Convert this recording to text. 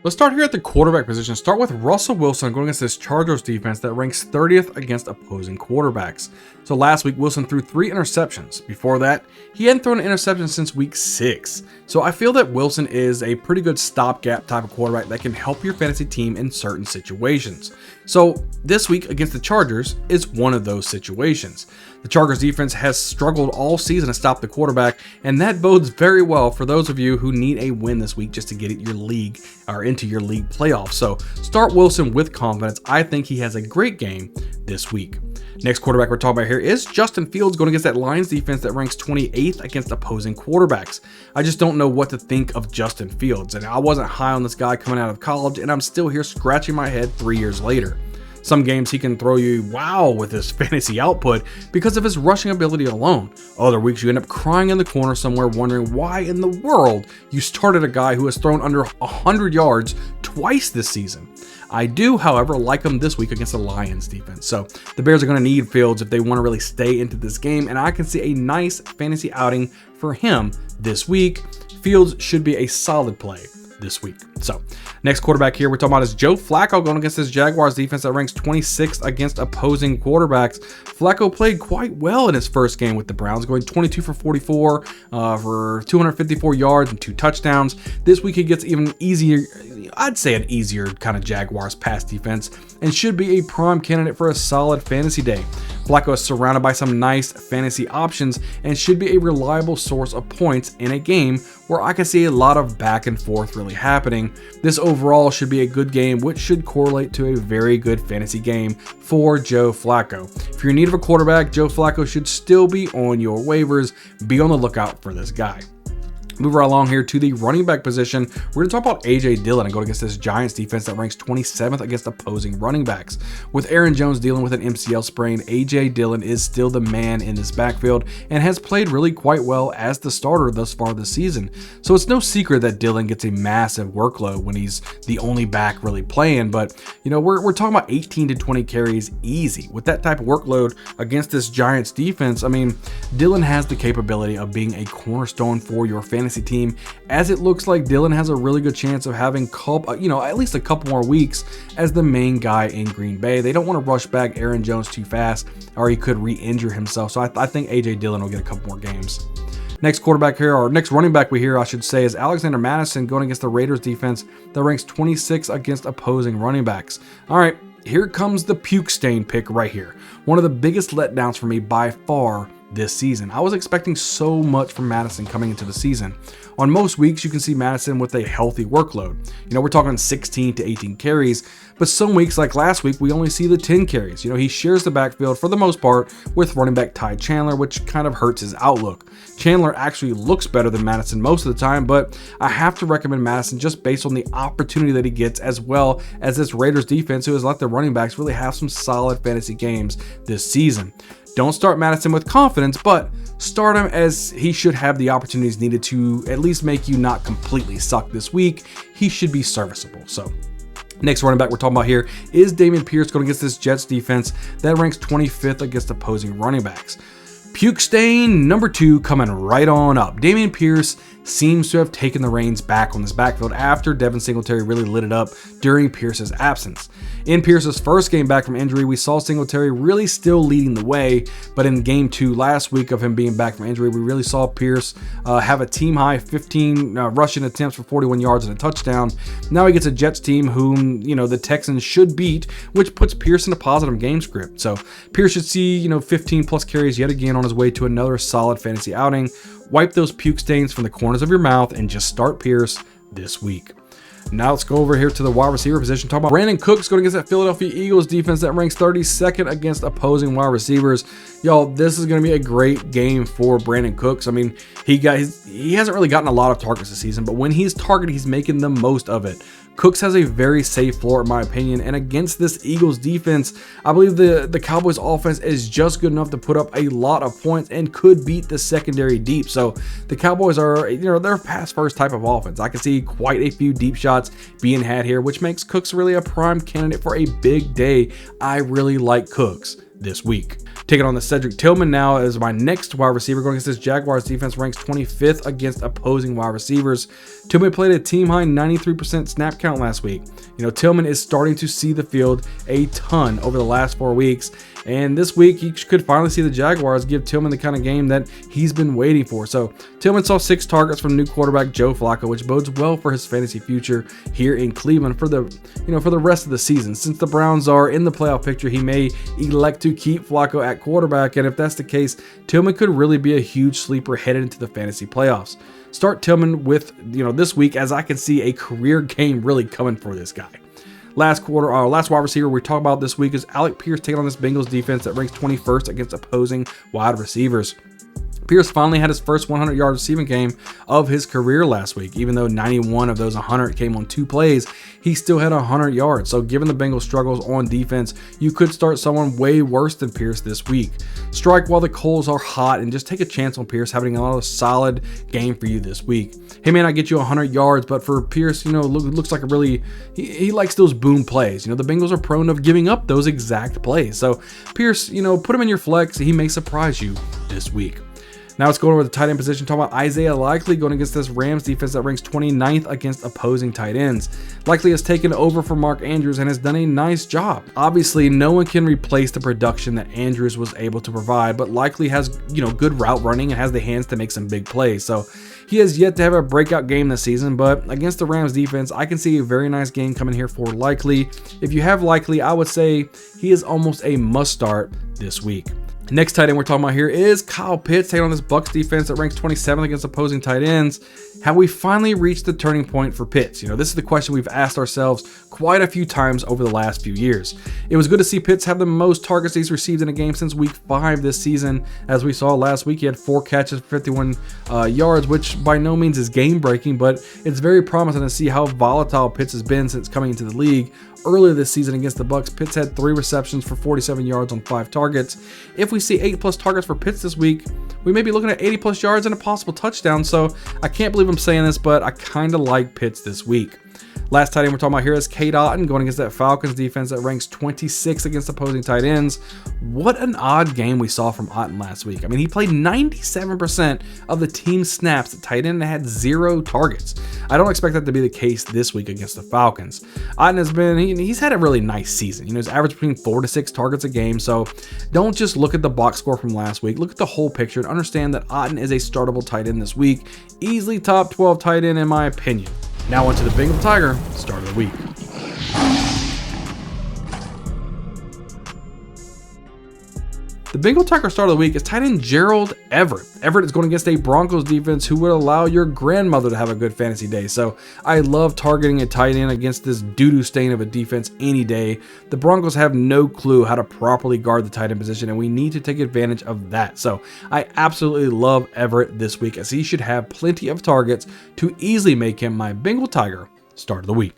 Let's start here at the quarterback position. Start with Russell Wilson going against this Chargers defense that ranks 30th against opposing quarterbacks. So last week, Wilson threw 3 interceptions. Before that, he hadn't thrown an interception since week 6. So I feel that Wilson is a pretty good stopgap type of quarterback that can help your fantasy team in certain situations. So this week against the Chargers is one of those situations. The Chargers defense has struggled all season to stop the quarterback, and that bodes very well for those of you who need a win this week just to get your league or into your league playoffs. So start Wilson with confidence. I think he has a great game this week. Next quarterback we're talking about here is Justin Fields going against that Lions defense that ranks 28th against opposing quarterbacks. I just don't know what to think of Justin Fields, and I wasn't high on this guy coming out of college, and I'm still here scratching my head 3 years later. Some games he can throw you wow with his fantasy output because of his rushing ability alone. Other weeks you end up crying in the corner somewhere wondering why in the world you started a guy who has thrown under 100 yards twice this season. I do, however, like him this week against the Lions defense. So the Bears are going to need Fields if they want to really stay into this game, and I can see a nice fantasy outing for him this week. Fields should be a solid play this week. So next quarterback here we're talking about is Joe Flacco going against this Jaguars defense that ranks 26th against opposing quarterbacks. Flacco played quite well in his first game with the Browns, going 22 for 44 for 254 yards and 2 touchdowns. This week he gets even easier, I'd say an easier kind of Jaguars pass defense, and should be a prime candidate for a solid fantasy day. Flacco is surrounded by some nice fantasy options and should be a reliable source of points in a game where I can see a lot of back and forth really happening. This overall should be a good game, which should correlate to a very good fantasy game for Joe Flacco. If you're in need of a quarterback, Joe Flacco should still be on your waivers. Be on the lookout for this guy. Move right along here to the running back position. We're going to talk about A.J. Dillon and go against this Giants defense that ranks 27th against opposing running backs. With Aaron Jones dealing with an MCL sprain, A.J. Dillon is still the man in this backfield and has played really quite well as the starter thus far this season. So it's no secret that Dillon gets a massive workload when he's the only back really playing. But, you know, we're talking about 18 to 20 carries easy. With that type of workload against this Giants defense, I mean, Dillon has the capability of being a cornerstone for your fantasy team, as it looks like Dillon has a really good chance of having at least a couple more weeks as the main guy in Green Bay. They don't want to rush back Aaron Jones too fast, or he could re-injure himself. So I think A.J. Dillon will get a couple more games. Next quarterback here, or next running back we hear, I should say, is Alexander Madison going against the Raiders defense that ranks 26 against opposing running backs. All right, here comes the puke stain pick right here. One of the biggest letdowns for me by far this season. I was expecting so much from Madison coming into the season. On most weeks, you can see Madison with a healthy workload. You know, we're talking 16 to 18 carries, but some weeks like last week, we only see the 10 carries. You know, he shares the backfield for the most part with running back Ty Chandler, which kind of hurts his outlook. Chandler actually looks better than Madison most of the time, but I have to recommend Madison just based on the opportunity that he gets, as well as this Raiders defense who has let their running backs really have some solid fantasy games this season. Don't start Madison with confidence, but start him as he should have the opportunities needed to at least make you not completely suck this week. He should be serviceable. So next running back we're talking about here is Damen Pierce going against this Jets defense that ranks 25th against opposing running backs. Puke stain number 2 coming right on up. Damen Pierce seems to have taken the reins back on this backfield after Devin Singletary really lit it up during Pierce's absence. In Pierce's first game back from injury, we saw Singletary really still leading the way, but in game 2 last week of him being back from injury, we really saw Pierce have a team-high 15 rushing attempts for 41 yards and a touchdown. Now he gets a Jets team whom, you know, the Texans should beat, which puts Pierce in a positive game script. So Pierce should see, 15 plus carries yet again on his way to another solid fantasy outing. Wipe those puke stains from the corners of your mouth and just start Pierce this week. Now let's go over here to the wide receiver position. Talk about Brandon Cooks going against that Philadelphia Eagles defense that ranks 32nd against opposing wide receivers. Y'all, this is going to be a great game for Brandon Cooks. I mean, he hasn't really gotten a lot of targets this season, but when he's targeted, he's making the most of it. Cooks has a very safe floor, in my opinion, and against this Eagles defense, I believe the Cowboys offense is just good enough to put up a lot of points and could beat the secondary deep. So the Cowboys are, they're a pass first type of offense. I can see quite a few deep shots being had here, which makes Cooks really a prime candidate for a big day. I really like Cooks this week. Taking on the Cedric Tillman now as my next wide receiver going against this Jaguars defense ranks 25th against opposing wide receivers. Tillman played a team high 93% snap count last week. Tillman is starting to see the field a ton over the last 4 weeks, and this week he could finally see the Jaguars give Tillman the kind of game that he's been waiting for. So Tillman saw 6 targets from new quarterback Joe Flacco, which bodes well for his fantasy future here in Cleveland for the rest of the season. Since the Browns are in the playoff picture, he may elect to keep Flacco at quarterback, and if that's the case, Tillman could really be a huge sleeper headed into the fantasy playoffs. Start Tillman with this week, as I can see a career game really coming for this guy. Last wide receiver we talk about this week is Alec Pierce taking on this Bengals defense that ranks 21st against opposing wide receivers. Pierce finally had his first 100-yard receiving game of his career last week. Even though 91 of those 100 came on 2 plays, he still had 100 yards. So given the Bengals' struggles on defense, you could start someone way worse than Pierce this week. Strike while the coals are hot and just take a chance on Pierce having another solid game for you this week. He may not get you 100 yards, but for Pierce, looks like he likes those boom plays. The Bengals are prone of giving up those exact plays. So Pierce, put him in your flex. He may surprise you this week. Now let's go over the tight end position. Talking about Isaiah Likeley going against this Rams defense that ranks 29th against opposing tight ends. Likeley has taken over for Mark Andrews and has done a nice job. Obviously, no one can replace the production that Andrews was able to provide, but Likeley has, good route running and has the hands to make some big plays. So he has yet to have a breakout game this season, but against the Rams defense, I can see a very nice game coming here for Likeley. If you have Likeley, I would say he is almost a must start this week. Next tight end we're talking about here is Kyle Pitts taking on this Bucs defense that ranks 27th against opposing tight ends. Have we finally reached the turning point for Pitts? This is the question we've asked ourselves quite a few times over the last few years. It was good to see Pitts have the most targets he's received in a game since week 5 this season. As we saw last week, he had 4 catches for 51 yards, which by no means is game breaking, but it's very promising to see how volatile Pitts has been since coming into the league. Earlier this season against the Bucs, Pitts had 3 receptions for 47 yards on 5 targets. If we see 8+ targets for Pitts this week, we may be looking at 80+ yards and a possible touchdown. So I can't believe I'm saying this, but I kind of like Pitts this week. Last tight end we're talking about here is Cade Otton going against that Falcons defense that ranks 26th against opposing tight ends. What an odd game we saw from Otton last week. I mean, he played 97% of the team snaps at tight end and had 0 targets. I don't expect that to be the case this week against the Falcons. Otton he's had a really nice season. He's averaged between 4 to 6 targets a game. So don't just look at the box score from last week. Look at the whole picture and understand that Otton is a startable tight end this week. Easily top 12 tight end in my opinion. Now on to the Bengal Tiger start of the week. The Bengal Tiger start of the week is tight end Gerald Everett. Everett is going against a Broncos defense who would allow your grandmother to have a good fantasy day. So I love targeting a tight end against this doo-doo stain of a defense any day. The Broncos have no clue how to properly guard the tight end position, and we need to take advantage of that. So I absolutely love Everett this week, as he should have plenty of targets to easily make him my Bengal Tiger start of the week.